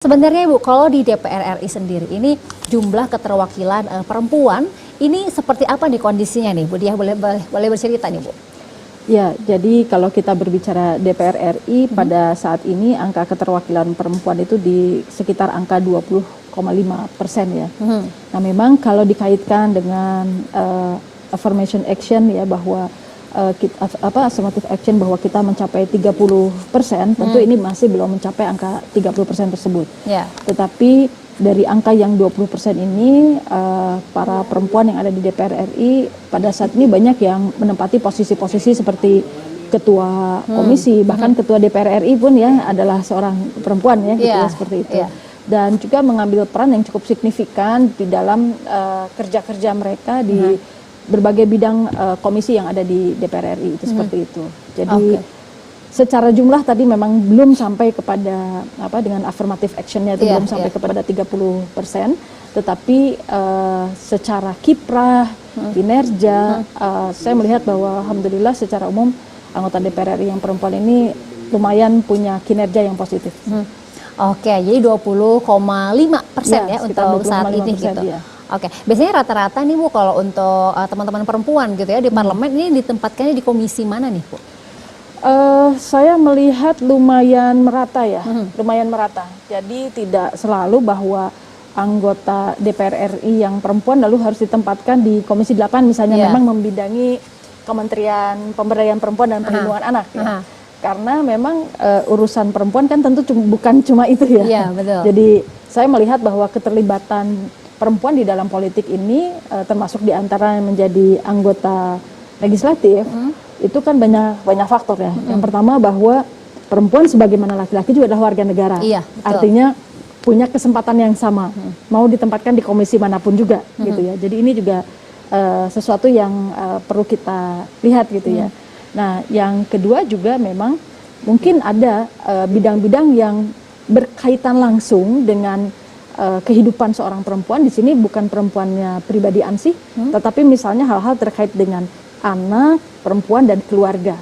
Sebenarnya Ibu, kalau di DPR RI sendiri ini jumlah keterwakilan perempuan ini seperti apa nih kondisinya nih Bu Diah, boleh bercerita nih Bu? Ya, jadi kalau kita berbicara DPR RI pada saat ini angka keterwakilan perempuan itu di sekitar angka 20,5% ya. Nah memang kalau dikaitkan dengan affirmation action ya, bahwa affirmative action bahwa kita mencapai 30%, tentu ini masih belum mencapai angka 30% tersebut. Tetapi dari angka yang 20% ini, para perempuan yang ada di DPR RI pada saat ini banyak yang menempati posisi-posisi seperti ketua komisi, bahkan ketua DPR RI pun ya adalah seorang perempuan ya, gitu ya, seperti itu. Dan juga mengambil peran yang cukup signifikan di dalam kerja-kerja mereka di berbagai bidang komisi yang ada di DPR RI itu seperti itu. Jadi secara jumlah tadi memang belum sampai kepada dengan affirmative actionnya itu belum sampai kepada 30%, tetapi secara kiprah, kinerja, saya melihat bahwa alhamdulillah secara umum anggota DPR RI yang perempuan ini lumayan punya kinerja yang positif. Oke, jadi 20,5% ya untuk saat ini gitu. Ya. Oke, biasanya rata-rata nih Bu kalau untuk teman-teman perempuan gitu ya di parlemen ini ditempatkannya di komisi mana nih Bu? Saya melihat lumayan merata ya, lumayan merata. Jadi tidak selalu bahwa anggota DPR RI yang perempuan lalu harus ditempatkan di Komisi 8 misalnya, memang membidangi Kementerian Pemberdayaan Perempuan dan Perlindungan Anak ya. Karena memang urusan perempuan kan tentu bukan cuma itu ya. Iya, betul. Jadi saya melihat bahwa keterlibatan perempuan di dalam politik ini termasuk diantara yang menjadi anggota legislatif itu kan banyak faktor ya. Yang pertama bahwa perempuan sebagaimana laki-laki juga adalah warga negara. Artinya punya kesempatan yang sama, mau ditempatkan di komisi manapun juga gitu ya. Jadi ini juga sesuatu yang perlu kita lihat gitu ya. Nah yang kedua juga memang mungkin ada bidang-bidang yang berkaitan langsung dengan kehidupan seorang perempuan. Di sini bukan perempuannya pribadi ansih, tetapi misalnya hal-hal terkait dengan anak, perempuan dan keluarga.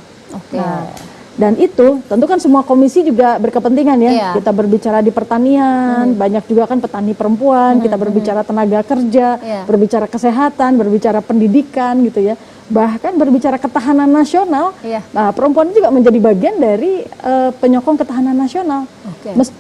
Nah, dan itu tentu kan semua komisi juga berkepentingan ya. Kita berbicara di pertanian, banyak juga kan petani perempuan, kita berbicara tenaga kerja, berbicara kesehatan, berbicara pendidikan gitu ya. Bahkan berbicara ketahanan nasional, nah perempuan juga menjadi bagian dari penyokong ketahanan nasional.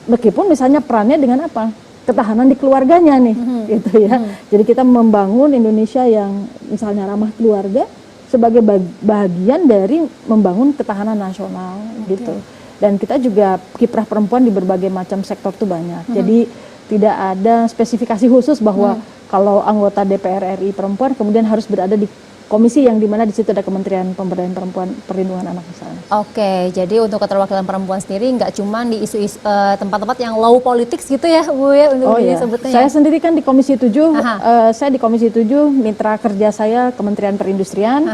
Meskipun misalnya perannya dengan apa? Ketahanan di keluarganya nih, gitu ya. Jadi kita membangun Indonesia yang misalnya ramah keluarga sebagai bagian dari membangun ketahanan nasional, gitu. Dan kita juga kiprah perempuan di berbagai macam sektor tuh banyak. Jadi tidak ada spesifikasi khusus bahwa kalau anggota DPR RI perempuan kemudian harus berada di komisi yang dimana di situ ada Kementerian Pemberdayaan Perempuan Perlindungan Anak misalnya. Oke, jadi untuk keterwakilan perempuan sendiri nggak cuma di isu-isu tempat-tempat yang low politics gitu ya Bu ya untuk disebutnya. Saya sendiri kan di Komisi 7, saya di Komisi 7 mitra kerja saya Kementerian Perindustrian,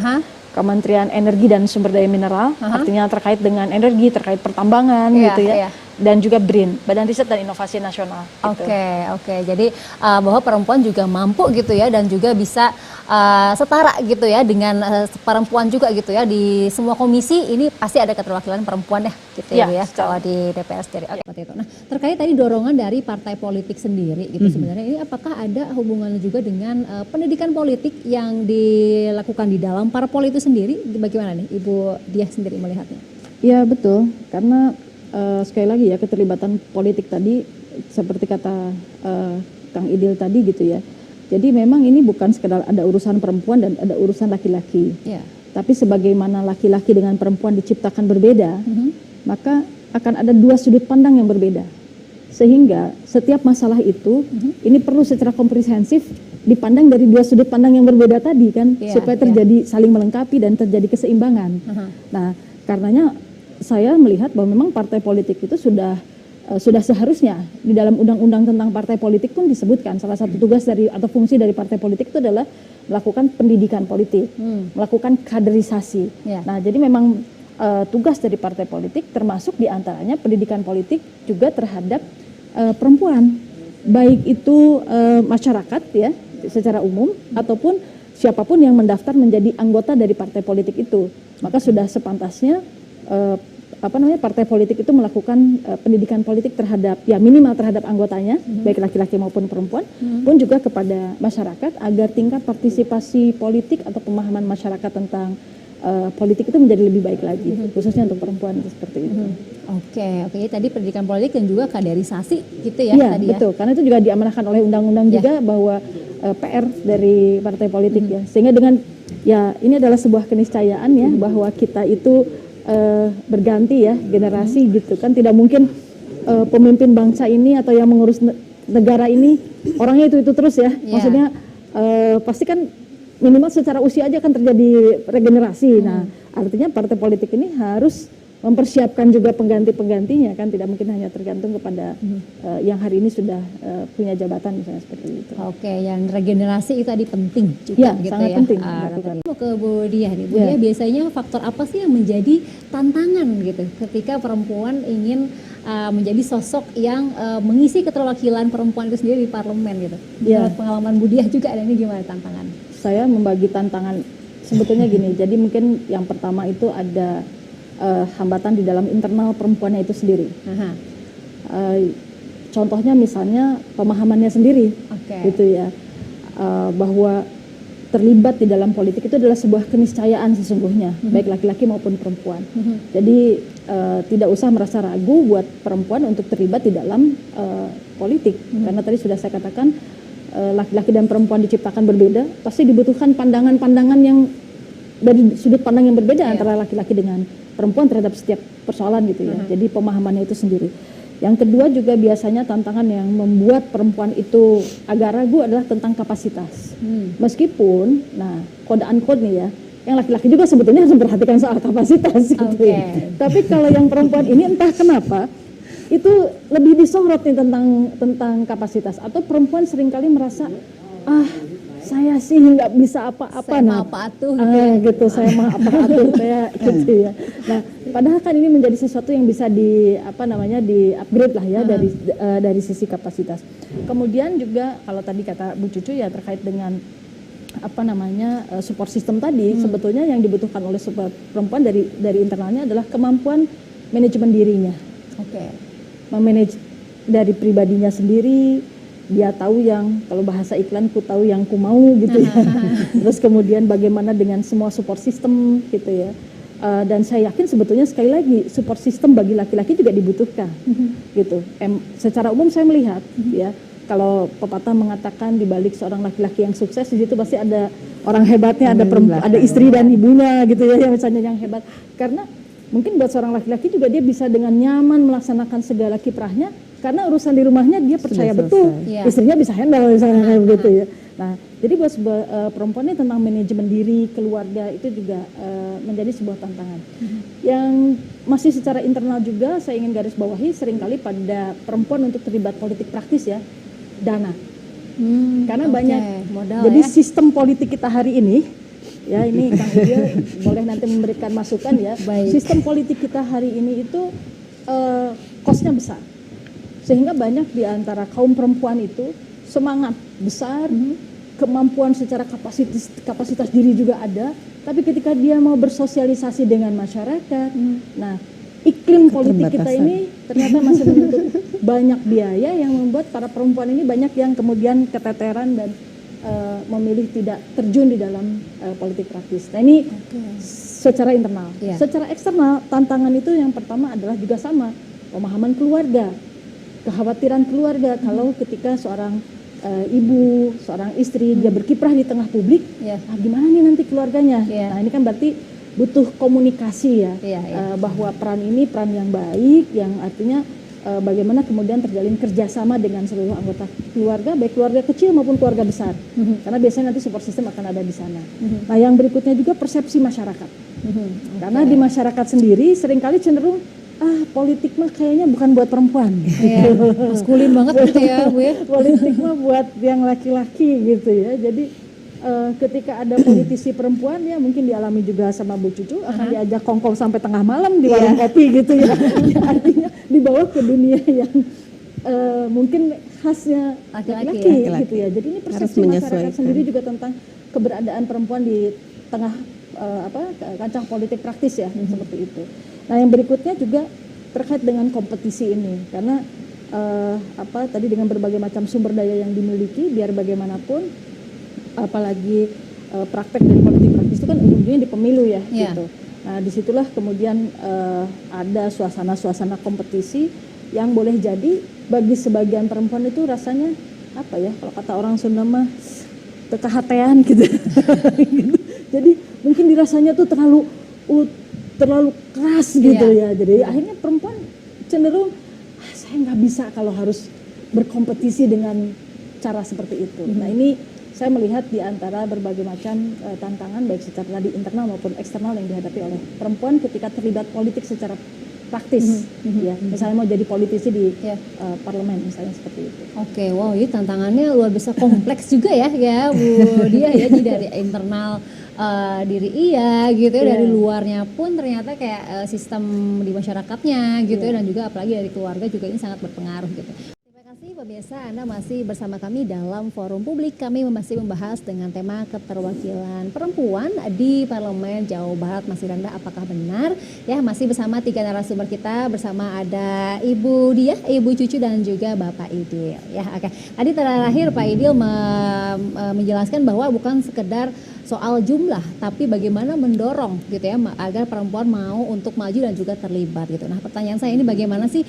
Kementerian Energi dan Sumber Daya Mineral, artinya terkait dengan energi, terkait pertambangan gitu ya. Dan juga BRIN, Badan Riset dan Inovasi Nasional. Oke. Jadi bahwa perempuan juga mampu gitu ya dan juga bisa setara gitu ya dengan perempuan juga gitu ya di semua komisi ini pasti ada keterwakilan perempuan gitu ya kalau di DPR sendiri. Seperti itu. Nah terkait tadi dorongan dari partai politik sendiri gitu sebenarnya ini apakah ada hubungannya juga dengan pendidikan politik yang dilakukan di dalam parpol itu sendiri? Bagaimana nih Ibu Diah sendiri melihatnya? Ya betul, karena sekali lagi ya keterlibatan politik tadi seperti kata Kang Idil tadi gitu ya. Jadi memang ini bukan sekedar ada urusan perempuan dan ada urusan laki-laki. Tapi sebagaimana laki-laki dengan perempuan diciptakan berbeda, maka akan ada dua sudut pandang yang berbeda. Sehingga setiap masalah itu ini perlu secara komprehensif dipandang dari dua sudut pandang yang berbeda tadi kan, supaya terjadi saling melengkapi dan terjadi keseimbangan. Nah, karenanya saya melihat bahwa memang partai politik itu sudah seharusnya di dalam undang-undang tentang partai politik pun disebutkan salah satu tugas dari atau fungsi dari partai politik itu adalah melakukan pendidikan politik, melakukan kaderisasi. Nah, jadi memang tugas dari partai politik termasuk diantaranya pendidikan politik juga terhadap perempuan, baik itu masyarakat ya secara umum ataupun siapapun yang mendaftar menjadi anggota dari partai politik itu, maka sudah sepantasnya partai politik itu melakukan pendidikan politik terhadap ya minimal terhadap anggotanya, baik laki-laki maupun perempuan, pun juga kepada masyarakat agar tingkat partisipasi politik atau pemahaman masyarakat tentang politik itu menjadi lebih baik lagi, khususnya untuk perempuan itu seperti itu. Oke, tadi pendidikan politik dan juga kaderisasi gitu ya, Iya, tadi betul. Karena itu juga diamanahkan oleh undang-undang juga bahwa PR dari partai politik ya. Sehingga dengan ya ini adalah sebuah keniscayaan ya bahwa kita itu berganti ya generasi gitu kan, tidak mungkin pemimpin bangsa ini atau yang mengurus negara ini orangnya itu terus ya. Maksudnya pasti kan minimal secara usia aja kan terjadi regenerasi. Nah, artinya partai politik ini harus mempersiapkan juga pengganti-penggantinya kan, tidak mungkin hanya tergantung kepada yang hari ini sudah punya jabatan misalnya seperti itu. Oke, yang regenerasi itu tadi penting juga gitu sangat ya. penting. Mau ke Bu Diah nih, Bu Diah biasanya faktor apa sih yang menjadi tantangan gitu ketika perempuan ingin menjadi sosok yang mengisi keterwakilan perempuan itu sendiri di parlemen gitu. Menurut pengalaman Bu Diah juga ini gimana tantangan? Saya membagi tantangan sebetulnya gini, jadi mungkin yang pertama itu ada hambatan di dalam internal perempuannya itu sendiri. Contohnya misalnya pemahamannya sendiri, gitu ya, bahwa terlibat di dalam politik itu adalah sebuah keniscayaan sesungguhnya, baik laki-laki maupun perempuan. Jadi tidak usah merasa ragu buat perempuan untuk terlibat di dalam politik, karena tadi sudah saya katakan laki-laki dan perempuan diciptakan berbeda, pasti dibutuhkan pandangan-pandangan yang dari sudut pandang yang berbeda antara laki-laki dengan perempuan terhadap setiap persoalan gitu ya. Jadi pemahamannya itu sendiri. Yang kedua juga biasanya tantangan yang membuat perempuan itu agak ragu adalah tentang kapasitas. Meskipun, nah kode-uncode nih ya, yang laki-laki juga sebetulnya harus memperhatikan soal kapasitas gitu ya. Tapi kalau yang perempuan ini entah kenapa itu lebih disorot nih tentang kapasitas, atau perempuan seringkali merasa saya sih nggak bisa apa-apa, gitu, saya mah apa-apa saya gitu ya. Nah, padahal kan ini menjadi sesuatu yang bisa di upgrade lah ya dari sisi kapasitas. Kemudian juga kalau tadi kata Bu Cucu ya terkait dengan support system tadi, sebetulnya yang dibutuhkan oleh perempuan dari internalnya adalah kemampuan manajemen dirinya. Memanage dari pribadinya sendiri, dia tahu yang, kalau bahasa iklan, ku tahu yang ku mau gitu ya. Terus kemudian bagaimana dengan semua support system gitu ya. Dan saya yakin sebetulnya sekali lagi support system bagi laki-laki juga dibutuhkan gitu. Secara umum saya melihat ya, kalau pepatah mengatakan di balik seorang laki-laki yang sukses di situ pasti ada orang hebatnya, ada istri dan ibunya gitu ya, yang misalnya yang hebat. Karena mungkin buat seorang laki-laki juga dia bisa dengan nyaman melaksanakan segala kiprahnya karena urusan di rumahnya dia percaya betul istrinya bisa handle misalnya kayak begitu ya. Nah, jadi buat perempuan ini tentang manajemen diri, keluarga itu juga menjadi sebuah tantangan. Yang masih secara internal juga saya ingin garis bawahi, seringkali pada perempuan untuk terlibat politik praktis ya, dana. Karena banyak modal. Jadi sistem politik kita hari ini ya, ini Kang Idil boleh nanti memberikan masukan ya. Sistem politik kita hari ini itu kosnya besar, sehingga banyak di antara kaum perempuan itu semangat besar, kemampuan secara kapasitas diri juga ada, tapi ketika dia mau bersosialisasi dengan masyarakat, nah iklim politik kita ini ternyata masih menuntut banyak biaya yang membuat para perempuan ini banyak yang kemudian keteteran dan memilih tidak terjun di dalam politik praktis. Nah ini secara internal. Secara eksternal tantangan itu yang pertama adalah juga sama, pemahaman keluarga, kekhawatiran keluarga. Kalau ketika seorang ibu, seorang istri dia berkiprah di tengah publik, gimana nih nanti keluarganya? Nah ini kan berarti butuh komunikasi ya, bahwa peran ini peran yang baik, yang artinya bagaimana kemudian terjalin kerjasama dengan seluruh anggota keluarga, baik keluarga kecil maupun keluarga besar, karena biasanya nanti support system akan ada di sana. Nah yang berikutnya juga persepsi masyarakat, karena di masyarakat sendiri seringkali cenderung politik mah kayaknya bukan buat perempuan, maskulin banget gitu ya Bu ya. Politik mah buat yang laki-laki gitu ya. Jadi ketika ada politisi perempuan ya mungkin dialami juga sama Bu Cucu, akan diajak kongkong sampai tengah malam di warung kopi gitu ya. Artinya dibawa ke dunia yang mungkin khasnya laki-laki gitu ya. Jadi ini persepsi masyarakat sendiri juga tentang keberadaan perempuan di tengah kancah politik praktis ya, seperti itu. Nah, yang berikutnya juga terkait dengan kompetisi ini, karena tadi dengan berbagai macam sumber daya yang dimiliki, biar bagaimanapun, apalagi praktek dari politik praktis itu kan ujung-ujungnya di pemilu ya, gitu. Nah, disitulah kemudian ada suasana-suasana kompetisi yang boleh jadi bagi sebagian perempuan itu rasanya apa ya, kalau kata orang Sunda mah kekahatean gitu. Gitu. Jadi mungkin dirasanya tuh terlalu keras gitu ya. Jadi akhirnya perempuan cenderung saya nggak bisa kalau harus berkompetisi dengan cara seperti itu. Nah, ini saya melihat di antara berbagai macam tantangan baik secara tadi internal maupun eksternal yang dihadapi oleh perempuan ketika terlibat politik secara praktis, ya. Misalnya mau jadi politisi di parlemen misalnya seperti itu. Oke, wow, ini tantangannya luar biasa kompleks juga ya Bu Dia ya. Jadi dari internal diri gitu ya, dari luarnya pun ternyata kayak sistem di masyarakatnya gitu ya, dan juga apalagi dari keluarga juga ini sangat berpengaruh gitu. Terima kasih pemirsa, Anda masih bersama kami dalam forum publik. Kami masih membahas dengan tema keterwakilan perempuan di Parlemen Jawa Barat masih rendah, apakah benar? Ya, masih bersama 3 narasumber kita, bersama ada Ibu Dia, Ibu Cucu, dan juga Bapak Idil. Ya, oke. Tadi terakhir Pak Idil menjelaskan bahwa bukan sekedar soal jumlah, tapi bagaimana mendorong gitu ya agar perempuan mau untuk maju dan juga terlibat gitu. Nah, pertanyaan saya ini bagaimana sih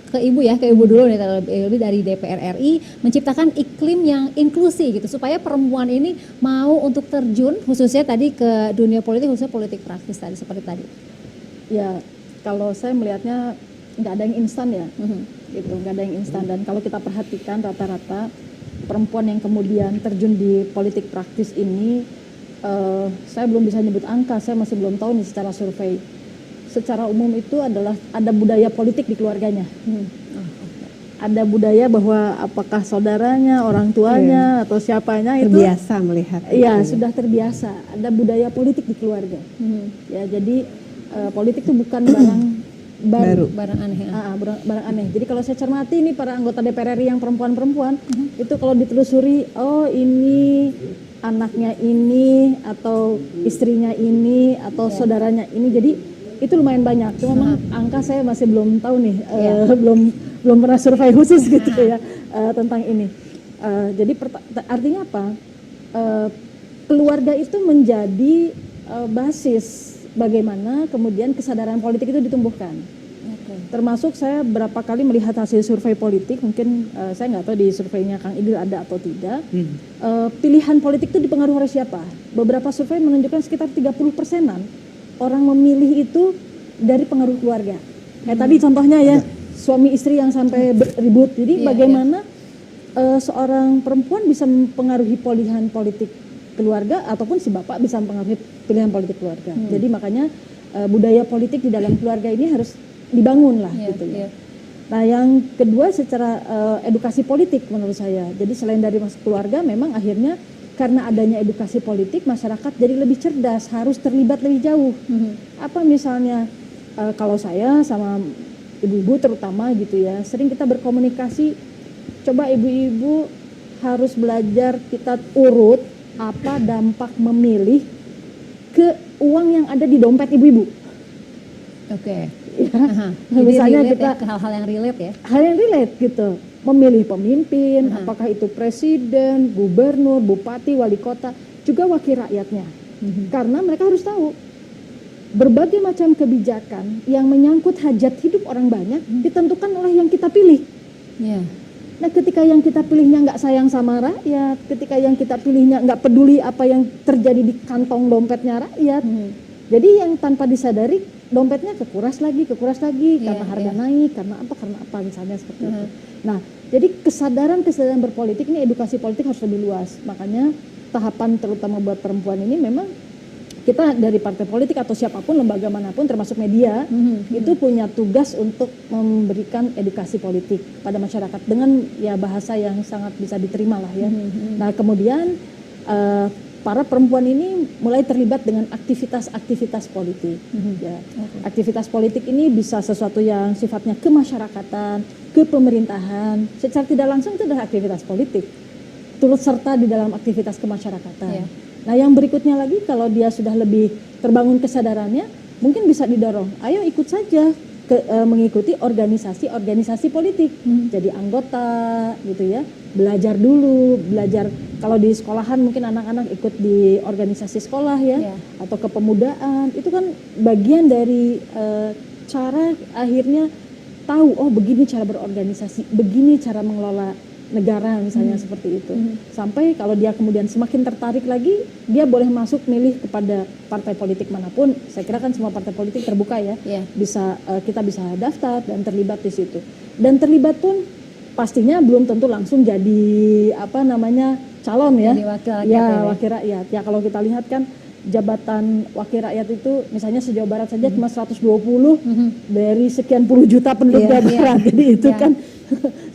ke Ibu ya, ke Ibu dulu nih, terlebih dari DPR RI menciptakan iklim yang inklusi gitu supaya perempuan ini mau untuk terjun khususnya tadi ke dunia politik, khususnya politik praktis tadi seperti tadi. Ya, kalau saya melihatnya nggak ada yang instan ya, gitu, nggak ada yang instan. Dan kalau kita perhatikan rata-rata perempuan yang kemudian terjun di politik praktis ini, saya belum bisa nyebut angka, saya masih belum tahu nih secara survei. Secara umum itu adalah ada budaya politik di keluarganya. Ada budaya bahwa apakah saudaranya, orang tuanya, atau siapanya itu terbiasa melihat. Iya, sudah terbiasa. Ada budaya politik di keluarga. Ya, jadi politik itu bukan barang aneh. Barang aneh. Jadi kalau saya cermati ini para anggota DPR RI yang perempuan-perempuan, itu kalau ditelusuri, oh ini anaknya ini, atau istrinya ini, atau saudaranya ini, jadi itu lumayan banyak. Cuma memang angka saya masih belum tahu nih, belum pernah survei khusus gitu ya tentang ini. Jadi artinya apa? Keluarga itu menjadi basis bagaimana kemudian kesadaran politik itu ditumbuhkan. Termasuk saya berapa kali melihat hasil survei politik, mungkin saya nggak tahu di surveinya Kang Idil ada atau tidak. Pilihan politik itu dipengaruhi oleh siapa? Beberapa survei menunjukkan sekitar 30%-an orang memilih itu dari pengaruh keluarga. Kayak tadi contohnya ya, suami istri yang sampai ribut. Jadi bagaimana seorang perempuan bisa mempengaruhi pilihan politik keluarga, ataupun si bapak bisa mempengaruhi pilihan politik keluarga. Jadi makanya budaya politik di dalam keluarga ini harus dibangun lah gitu ya. Nah, yang kedua secara edukasi politik menurut saya. Jadi selain dari masuk keluarga, memang akhirnya karena adanya edukasi politik, masyarakat jadi lebih cerdas, harus terlibat lebih jauh. Apa misalnya kalau saya sama ibu-ibu terutama gitu ya, sering kita berkomunikasi, coba ibu-ibu harus belajar kita urut apa dampak memilih ke uang yang ada di dompet ibu-ibu. Oke. Ya. Misalnya kita hal-hal yang relate ya. Hal yang relate gitu. Memilih pemimpin, apakah itu presiden, gubernur, bupati, wali kota, juga wakil rakyatnya. Karena mereka harus tahu berbagai macam kebijakan yang menyangkut hajat hidup orang banyak ditentukan oleh yang kita pilih. Nah, ketika yang kita pilihnya nggak sayang sama rakyat, ketika yang kita pilihnya nggak peduli apa yang terjadi di kantong dompetnya rakyat, jadi yang tanpa disadari dompetnya kekuras lagi karena harga naik, karena apa misalnya seperti itu. Nah, jadi kesadaran berpolitik ini, edukasi politik harus lebih luas. Makanya tahapan terutama buat perempuan ini memang kita dari partai politik atau siapapun, lembaga manapun termasuk media, itu punya tugas untuk memberikan edukasi politik pada masyarakat dengan ya bahasa yang sangat bisa diterima lah ya. Nah, kemudian para perempuan ini mulai terlibat dengan aktivitas-aktivitas politik. Ya. Aktivitas politik ini bisa sesuatu yang sifatnya kemasyarakatan, kepemerintahan, secara tidak langsung itu adalah aktivitas politik, turut serta di dalam aktivitas kemasyarakatan. Nah, yang berikutnya lagi, kalau dia sudah lebih terbangun kesadarannya, mungkin bisa didorong, ayo ikut saja mengikuti organisasi politik, jadi anggota gitu ya, belajar dulu, kalau di sekolahan mungkin anak-anak ikut di organisasi sekolah ya, atau kepemudaan, itu kan bagian dari cara akhirnya tahu, oh begini cara berorganisasi, begini cara mengelola negara misalnya seperti itu. Sampai kalau dia kemudian semakin tertarik lagi, dia boleh masuk milih kepada partai politik manapun. Saya kira kan semua partai politik terbuka ya. Bisa kita bisa daftar dan terlibat di situ. Dan terlibat pun pastinya belum tentu langsung jadi calon ya. Jadi wakil rakyat. Ya kalau kita lihat kan jabatan wakil rakyat itu misalnya se-Jawa Barat saja cuma 120 dari sekian puluh juta penduduk Jawa Barat. Jadi itu kan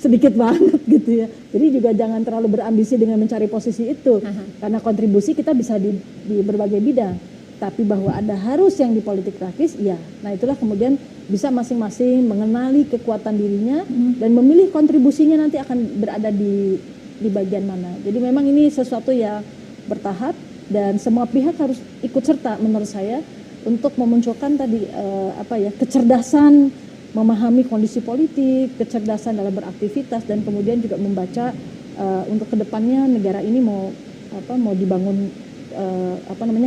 sedikit banget gitu ya. Jadi juga jangan terlalu berambisi dengan mencari posisi itu. Karena kontribusi kita bisa di berbagai bidang. Tapi bahwa ada harus yang di politik praktis, ya. Nah itulah kemudian bisa masing-masing mengenali kekuatan dirinya dan memilih kontribusinya nanti akan berada di bagian mana. Jadi memang ini sesuatu yang bertahap dan semua pihak harus ikut serta menurut saya untuk memunculkan tadi kecerdasan memahami kondisi politik, kecerdasan dalam beraktivitas dan kemudian juga membaca untuk kedepannya negara ini mau dibangun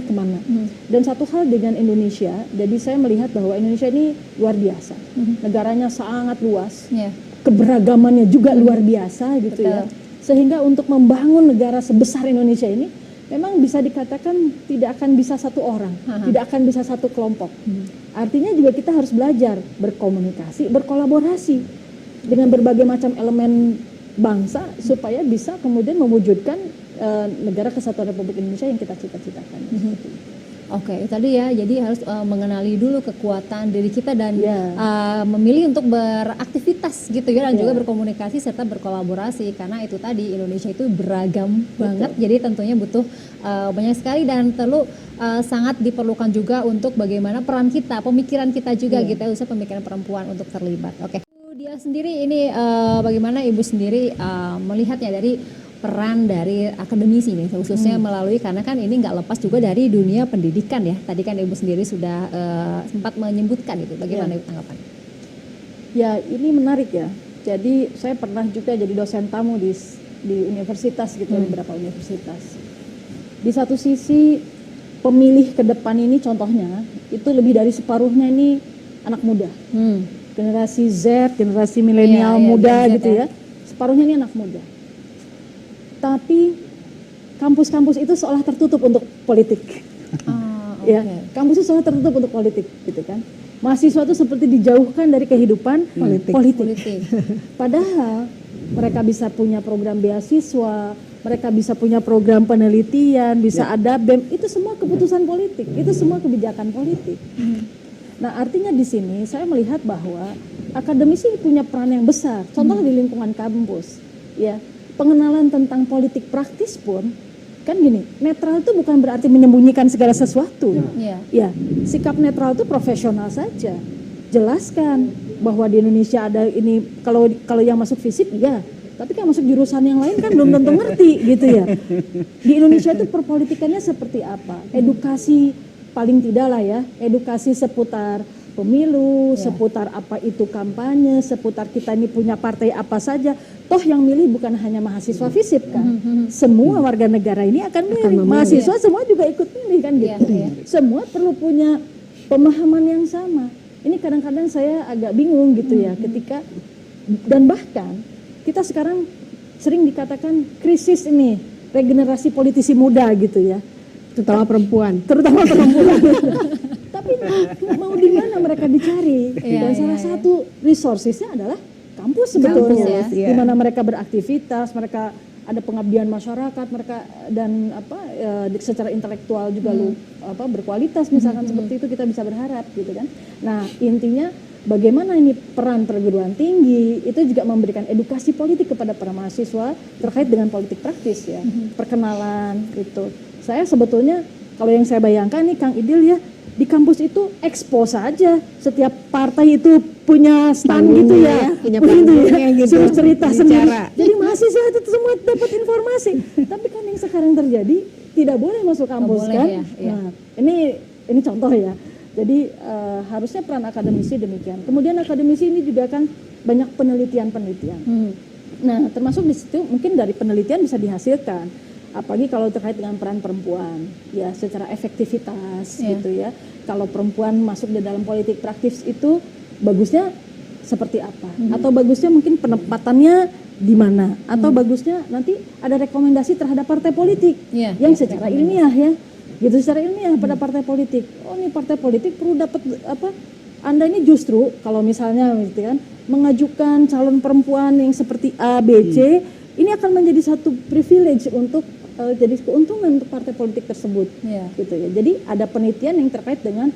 kemana. Dan satu hal dengan Indonesia, jadi saya melihat bahwa Indonesia ini luar biasa, negaranya sangat luas, keberagamannya juga luar biasa gitu. Ya, sehingga untuk membangun negara sebesar Indonesia ini memang bisa dikatakan tidak akan bisa satu orang, tidak akan bisa satu kelompok. Artinya juga kita harus belajar berkomunikasi, berkolaborasi dengan berbagai macam elemen bangsa supaya bisa kemudian mewujudkan negara kesatuan Republik Indonesia yang kita cita-citakan. Oke, tadi ya, jadi harus mengenali dulu kekuatan diri kita dan memilih untuk beraktivitas gitu ya, dan juga berkomunikasi serta berkolaborasi karena itu tadi Indonesia itu beragam banget, jadi tentunya butuh banyak sekali dan sangat diperlukan juga untuk bagaimana peran kita, pemikiran kita juga gitu ya, khususnya pemikiran perempuan untuk terlibat. Oke, dia sendiri ini bagaimana Ibu sendiri melihatnya dari peran dari akademisi nih khususnya melalui karena kan ini nggak lepas juga dari dunia pendidikan ya. Tadi kan Ibu sendiri sudah sempat menyebutkan itu. Bagaimana Ibu tanggapan? Ya ini menarik ya. Jadi saya pernah juga jadi dosen tamu di universitas gitu, beberapa universitas. Di satu sisi pemilih ke depan ini contohnya itu lebih dari separuhnya ini anak muda. Generasi Z, generasi milenial muda gitu ya. Separuhnya ini anak muda. Tapi kampus-kampus itu seolah tertutup untuk politik. Ya, kampus itu seolah tertutup untuk politik, gitu kan. Mahasiswa itu seperti dijauhkan dari kehidupan politik. Padahal mereka bisa punya program beasiswa, mereka bisa punya program penelitian, bisa ada BEM, itu semua keputusan politik, itu semua kebijakan politik. Nah, artinya di sini saya melihat bahwa akademisi punya peran yang besar. Contoh di lingkungan kampus, ya. Pengenalan tentang politik praktis pun kan gini, netral itu bukan berarti menyembunyikan segala sesuatu. Ya, sikap netral itu profesional saja. Jelaskan bahwa di Indonesia ada ini, kalau yang masuk fisip ya, tapi kan masuk jurusan yang lain kan belum tentu ngerti gitu ya. Di Indonesia itu perpolitikannya seperti apa? Edukasi paling tidak lah ya, edukasi seputar pemilu, seputar apa itu kampanye, seputar kita ini punya partai apa saja. Toh yang milih bukan hanya mahasiswa FISIP kan, semua warga negara ini akan milih. Mahasiswa semua juga ikut milih kan gitu. Semua perlu punya pemahaman yang sama. Ini kadang-kadang saya agak bingung gitu ya, ketika dan bahkan kita sekarang sering dikatakan krisis ini regenerasi politisi muda gitu ya, terutama perempuan. Tapi mau di mana mereka dicari? Dan salah satu resourcesnya adalah kampus sebetulnya, di mana mereka beraktivitas, mereka ada pengabdian masyarakat, mereka dan secara intelektual juga berkualitas misalkan seperti itu kita bisa berharap gitu kan. Nah intinya bagaimana ini peran perguruan tinggi itu juga memberikan edukasi politik kepada para mahasiswa terkait dengan politik praktis ya, perkenalan itu. Saya sebetulnya kalau yang saya bayangkan nih Kang Idil ya, di kampus itu expose saja, setiap partai itu punya stand gitu ya, punya panggungnya gitu, suruh cerita sendiri. Jadi mahasiswa itu semua dapat informasi. Tapi kan yang sekarang terjadi tidak boleh masuk kampus kan. Nah, ini contoh ya. Jadi harusnya peran akademisi demikian. Kemudian akademisi ini juga kan banyak penelitian-penelitian. Nah, termasuk di situ mungkin dari penelitian bisa dihasilkan, apalagi kalau terkait dengan peran perempuan, ya secara efektivitas gitu ya. Kalau perempuan masuk di dalam politik praktis itu bagusnya seperti apa? Atau bagusnya mungkin penempatannya di mana? Atau bagusnya nanti ada rekomendasi terhadap partai politik yang secara ilmiah ya, gitu secara ilmiah pada partai politik. Oh, ini partai politik perlu dapat apa? Anda ini justru kalau misalnya gitu kan mengajukan calon perempuan yang seperti A, B, C, ini akan menjadi satu privilege untuk jadi keuntungan untuk partai politik tersebut, gitu ya. Jadi ada penelitian yang terkait dengan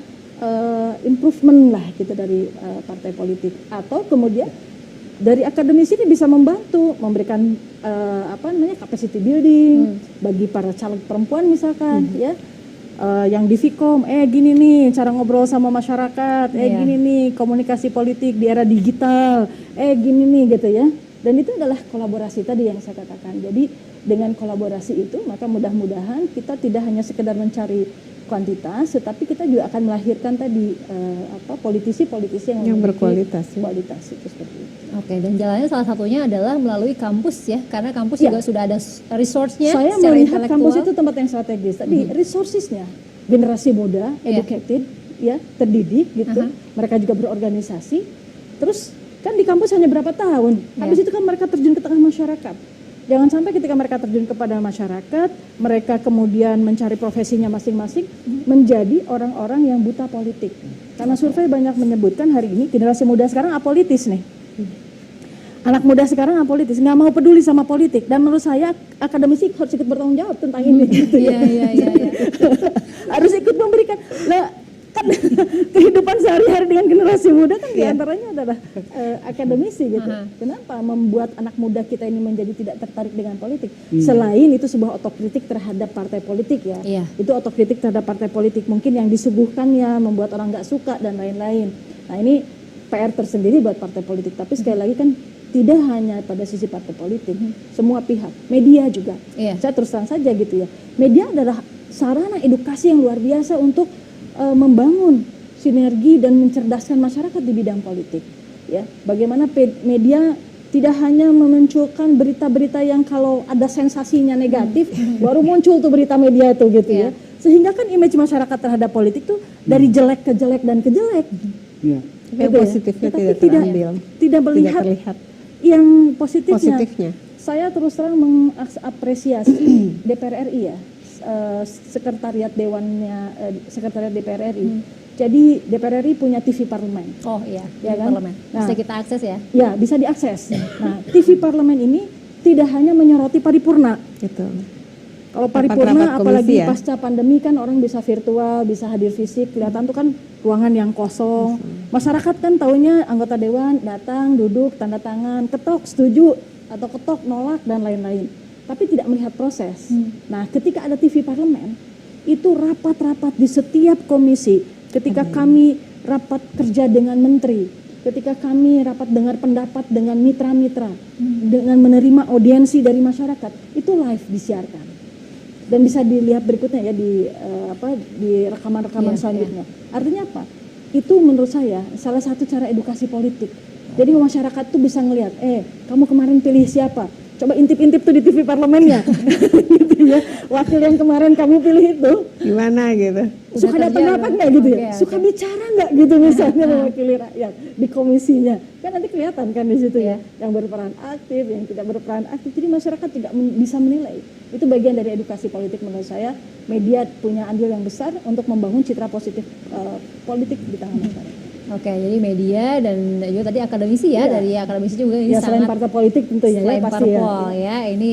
improvement lah gitu dari partai politik, atau kemudian dari akademisi ini bisa membantu memberikan capacity building bagi para caleg perempuan misalkan ya. Yang di Vkom, gini nih cara ngobrol sama masyarakat, gini nih komunikasi politik di era digital, gini nih gitu ya. Dan itu adalah kolaborasi tadi yang saya katakan. Jadi dengan kolaborasi itu maka mudah-mudahan kita tidak hanya sekedar mencari kuantitas, tetapi kita juga akan melahirkan tadi politisi-politisi yang berkualitas. Kualitas itu seperti itu. Oke, dan jalannya salah satunya adalah melalui kampus ya, karena kampus juga sudah ada resource-nya. Saya secara melihat intelektual. kampus itu tempat yang strategis. Tadi resources-nya, generasi muda, educated, ya terdidik gitu. Mereka juga berorganisasi. Terus kan di kampus hanya berapa tahun, habis itu kan mereka terjun ke tengah masyarakat. Jangan sampai ketika mereka terjun kepada masyarakat, mereka kemudian mencari profesinya masing-masing, menjadi orang-orang yang buta politik. Karena survei banyak menyebutkan hari ini generasi muda sekarang apolitis nih. Anak muda sekarang apolitis, nggak mau peduli sama politik. Dan menurut saya akademisi harus ikut bertanggung jawab tentang ini. Gitu ya. Harus ikut memberikan. Nah, kan kehidupan sehari-hari dengan generasi muda kan diantaranya adalah akademisi gitu. Kenapa membuat anak muda kita ini menjadi tidak tertarik dengan politik? Selain itu sebuah otokritik terhadap partai politik ya. Itu otokritik terhadap partai politik mungkin yang disuguhkannya membuat orang nggak suka dan lain-lain. Nah ini PR tersendiri buat partai politik. Tapi sekali lagi kan tidak hanya pada sisi partai politik, semua pihak, media juga. Saya terus terang saja gitu ya. Media adalah sarana edukasi yang luar biasa untuk membangun sinergi dan mencerdaskan masyarakat di bidang politik. Ya, bagaimana media tidak hanya memunculkan berita-berita yang kalau ada sensasinya negatif baru muncul tuh berita media itu gitu ya. Sehingga kan image masyarakat terhadap politik tuh dari jelek ke jelek dan ke jelek. Yang positifnya tidak terambil, tidak melihat terlihat yang positifnya. Saya terus terang mengapresiasi DPR RI ya. Sekretariat sekretariat DPR RI. Jadi DPR RI punya TV parlemen. Oh iya, ya kan? Parlemen. Nah, bisa kita akses ya? Ya, bisa diakses. Nah, TV parlemen ini tidak hanya menyoroti paripurna. Gitu. Kalau paripurna apalagi ya? pasca pandemi kan orang bisa virtual, bisa hadir fisik, kelihatan tuh kan ruangan yang kosong. Masyarakat kan taunya anggota dewan datang, duduk, tanda tangan, ketok setuju atau ketok nolak dan lain-lain. Tapi tidak melihat proses. Nah, ketika ada TV parlemen, itu rapat-rapat di setiap komisi. Ketika kami rapat kerja dengan menteri, ketika kami rapat dengar pendapat dengan mitra-mitra, dengan menerima audiensi dari masyarakat, itu live disiarkan. Dan bisa dilihat berikutnya ya di rekaman-rekaman selanjutnya. Artinya apa? Itu menurut saya salah satu cara edukasi politik. Jadi masyarakat tuh bisa ngelihat, kamu kemarin pilih siapa? Coba intip-intip tuh di TV parlemennya, gitu ya. Wakil yang kemarin kamu pilih itu gimana gitu? Suka ada pendapat nggak gitu ya? Suka bicara nggak gitu misalnya mewakili rakyat di komisinya? Kan nanti kelihatan kan di situ ya, yang berperan aktif, yang tidak berperan aktif. Jadi masyarakat juga bisa menilai. Itu bagian dari edukasi politik menurut saya. Media punya andil yang besar untuk membangun citra positif politik di tengah masyarakat. Oke, jadi media dan juga tadi akademisi ya, dari akademisi juga ini selain sangat partai politik tentunya selain ya pasti parpol ya, ini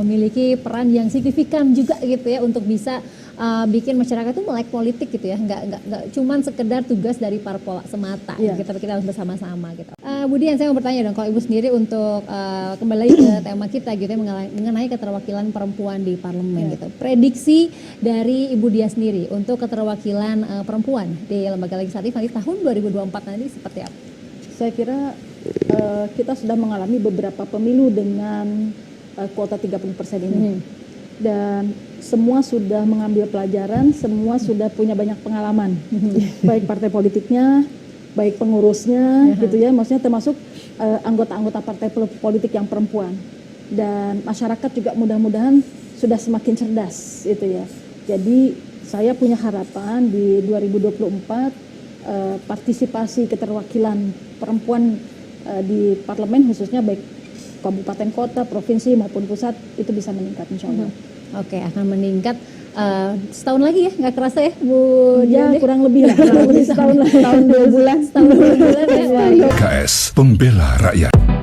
memiliki peran yang signifikan juga gitu ya untuk bisa bikin masyarakat itu melek politik gitu ya, nggak cuman sekedar tugas dari parpol semata, gitu, tapi kita harus bersama-sama gitu. Bu Dian, saya mau bertanya dong, kalau Ibu sendiri untuk kembali lagi ke tema kita gitu ya, mengenai keterwakilan perempuan di parlemen gitu. Prediksi dari Ibu Dian sendiri untuk keterwakilan perempuan di lembaga legislatif nanti tahun 2024 nanti seperti apa? Saya kira kita sudah mengalami beberapa pemilu dengan kuota 30% ini. dan semua sudah mengambil pelajaran, semua sudah punya banyak pengalaman, baik partai politiknya, baik pengurusnya, gitu ya, maksudnya termasuk anggota-anggota partai politik yang perempuan, dan masyarakat juga mudah-mudahan sudah semakin cerdas, itu ya. Jadi saya punya harapan di 2024 partisipasi keterwakilan perempuan di parlemen khususnya baik kabupaten kota, provinsi maupun pusat itu bisa meningkat insya Allah. Oke, akan meningkat setahun lagi ya, nggak kerasa ya Bu Ya Dian? kurang lebih lah, kurang lebih setahun lah. Tahun 2 bulan. Setahun 2 bulan ya. Wah, KS Pembela Rakyat.